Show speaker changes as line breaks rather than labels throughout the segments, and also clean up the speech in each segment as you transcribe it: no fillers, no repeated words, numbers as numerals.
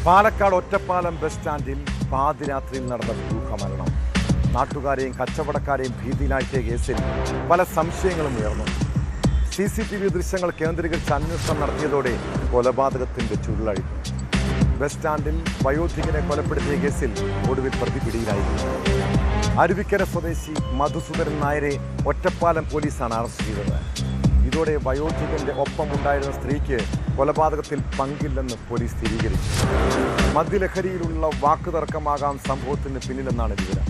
Palakkad Ottapalam bus സ്റ്റാൻഡിൽ പാതിരാത്രിയിൽ നടന്ന ദുരൂഹമരണം. നാട്ടുകാരെയും കച്ചവടക്കാരെയും ഭീതിയിലാക്കിയ കേസിൽ പല സംശയങ്ങളും ഉയർന്നു. CCTV ദൃശ്യങ്ങൾ കേന്ദ്രീകരിച്ച് അന്വേഷണം നടത്തിയതോടെ കൊലപാതകത്തിന്റെ ചുരുളഴിഞ്ഞു. ബസ് സ്റ്റാൻഡിൽ വയോധികനെ കൊലപ്പെടുത്തിയ കേസിൽ ഒടുവിൽ പ്രതി പിടിയിലായിരുന്നു. അരുവിക്കര സ്വദേശി മധുസൂദനൻ നായരെ ഒറ്റപ്പാലം പോലീസാണ് അറസ്റ്റ് ചെയ്തത്. ഇതോടെ വയോധികന്റെ ഒപ്പമുണ്ടായിരുന്ന സ്ത്രീക്ക് കൊലപാതകത്തിൽ പങ്കില്ലെന്ന് പോലീസ് സ്ഥിരീകരിച്ചു. മദ്യലഹരിയിലുള്ള വാക്കുതർക്കമാകാം സംഭവത്തിന് പിന്നിലെന്നാണ് വിവരം.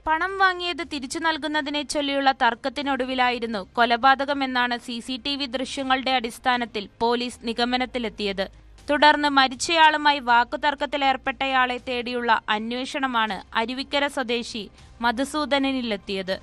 പണം വാങ്ങിയത് തിരിച്ചു നൽകുന്നതിനെ ചൊല്ലിയുള്ള തർക്കത്തിനൊടുവിലായിരുന്നു കൊലപാതകമെന്നാണ് CCTV ദൃശ്യങ്ങളുടെ അടിസ്ഥാനത്തിൽ പോലീസ് നിഗമനത്തിലെത്തിയത്. തുടർന്ന് മരിച്ചയാളുമായി വാക്കുതർക്കത്തിലേർപ്പെട്ടയാളെ തേടിയുള്ള അന്വേഷണമാണ് അരുവിക്കര സ്വദേശി മധുസൂദനനിലെത്തിയത്.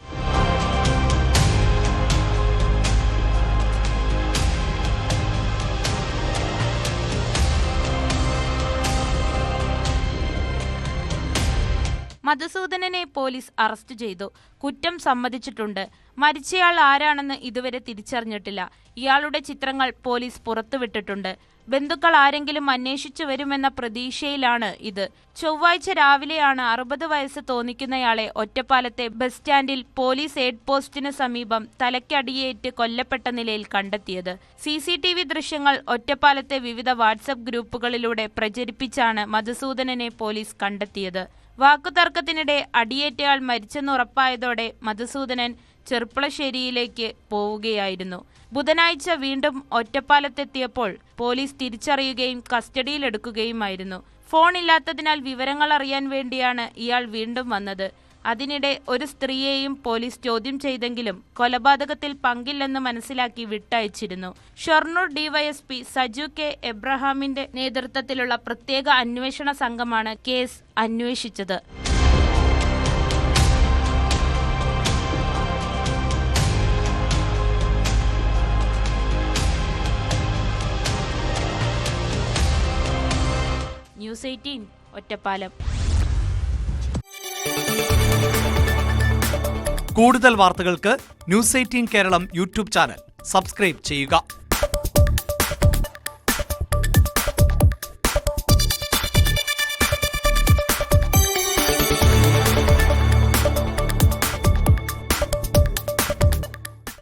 മധുസൂദനനെ പോലീസ് അറസ്റ്റ് ചെയ്തു. കുറ്റം സമ്മതിച്ചിട്ടുണ്ട്. മരിച്ചയാൾ ആരാണെന്ന് ഇതുവരെ തിരിച്ചറിഞ്ഞിട്ടില്ല. ഇയാളുടെ ചിത്രങ്ങൾ പോലീസ് പുറത്തുവിട്ടിട്ടുണ്ട്. ബന്ധുക്കൾ ആരെങ്കിലും അന്വേഷിച്ചു വരുമെന്ന പ്രതീക്ഷയിലാണ് ഇത്. ചൊവ്വാഴ്ച രാവിലെയാണ് 60 വയസ്സ് തോന്നിക്കുന്നയാളെ ഒറ്റപ്പാലത്തെ ബസ് സ്റ്റാൻഡിൽ പോലീസ് എയ്ഡ് പോസ്റ്റിന് സമീപം തലയ്ക്കടിയേറ്റ് കൊല്ലപ്പെട്ട നിലയിൽ കണ്ടെത്തിയത്. CCTV ദൃശ്യങ്ങൾ ഒറ്റപ്പാലത്തെ വിവിധ വാട്സപ്പ് ഗ്രൂപ്പുകളിലൂടെ പ്രചരിപ്പിച്ചാണ് മധുസൂദനനെ പോലീസ് കണ്ടെത്തിയത്. വാക്കുതർക്കത്തിനിടെ അടിയേറ്റയാൾ മരിച്ചെന്നുറപ്പായതോടെ മധുസൂദനൻ ചെർപ്പളശ്ശേരിയിലേക്ക് പോവുകയായിരുന്നു. ബുധനാഴ്ച വീണ്ടും ഒറ്റപ്പാലത്തെത്തിയപ്പോൾ പോലീസ് തിരിച്ചറിയുകയും കസ്റ്റഡിയിലെടുക്കുകയുമായിരുന്നു. ഫോൺ ഇല്ലാത്തതിനാൽ വിവരങ്ങൾ അറിയാൻ വേണ്ടിയാണ് ഇയാൾ വീണ്ടും വന്നത്. അതിനിടെ ഒരു സ്ത്രീയെയും പോലീസ് ചോദ്യം ചെയ്തെങ്കിലും കൊലപാതകത്തിൽ പങ്കില്ലെന്ന് മനസ്സിലാക്കി വിട്ടയച്ചിരുന്നു. ഷൊർണൂർ DYSP സജു K എബ്രഹാമിന്റെ നേതൃത്വത്തിലുള്ള പ്രത്യേക അന്വേഷണ സംഘമാണ് കേസ് അന്വേഷിച്ചത്. ന്യൂസ് 18 ഒറ്റപ്പാലം.
കൂടുതൽ വാർത്തകൾക്ക് News 18 Keralam YouTube channel subscribe ചെയ്യുക.